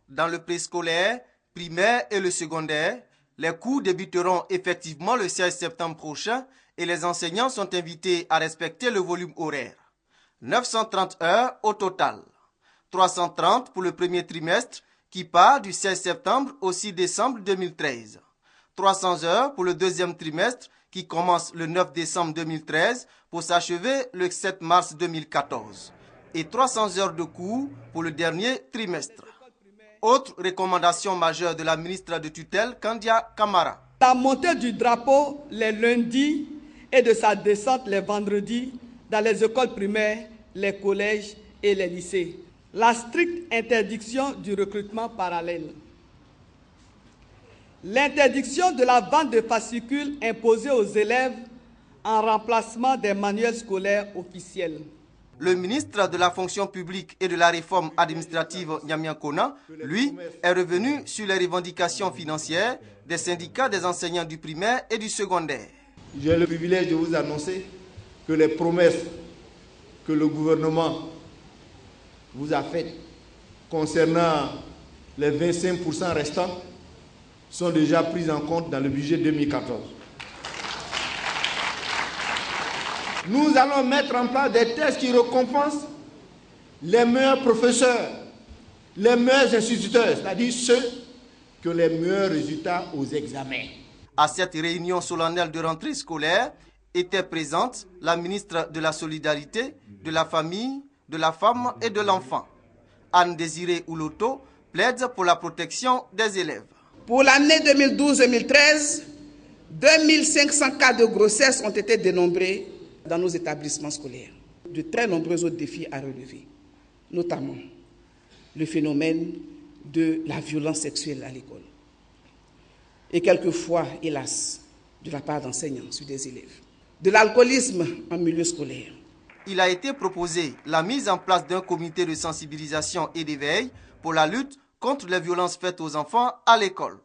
Dans le préscolaire, primaire et le secondaire, les cours débuteront effectivement le 16 septembre prochain et les enseignants sont invités à respecter le volume horaire. 930 heures au total. 330 pour le premier trimestre qui part du 16 septembre au 6 décembre 2013. 300 heures pour le deuxième trimestre qui commence le 9 décembre 2013 pour s'achever le 7 mars 2014. Et 300 heures de cours pour le dernier trimestre. Autre recommandation majeure de la ministre de tutelle, Kandia Kamara. La montée du drapeau les lundis et de sa descente les vendredis dans les écoles primaires, les collèges et les lycées. La stricte interdiction du recrutement parallèle. L'interdiction de la vente de fascicules imposée aux élèves en remplacement des manuels scolaires officiels. Le ministre de la fonction publique et de la réforme administrative, Nyamia Kona, lui, est revenu sur les revendications financières des syndicats des enseignants du primaire et du secondaire. J'ai le privilège de vous annoncer que les promesses que le gouvernement vous a faites concernant les 25% restants sont déjà prises en compte dans le budget 2014. Nous allons mettre en place des tests qui récompensent les meilleurs professeurs, les meilleurs instituteurs, c'est-à-dire ceux qui ont les meilleurs résultats aux examens. À cette réunion solennelle de rentrée scolaire était présente la ministre de la Solidarité, de la Famille, de la Femme et de l'Enfant. Anne-Désirée Ouloto plaide pour la protection des élèves. Pour l'année 2012-2013, 2500 cas de grossesse ont été dénombrés dans nos établissements scolaires. De très nombreux autres défis à relever, notamment le phénomène de la violence sexuelle à l'école. Et quelquefois, hélas, de la part d'enseignants sur des élèves. De l'alcoolisme en milieu scolaire. Il a été proposé la mise en place d'un comité de sensibilisation et d'éveil pour la lutte contre les violences faites aux enfants à l'école.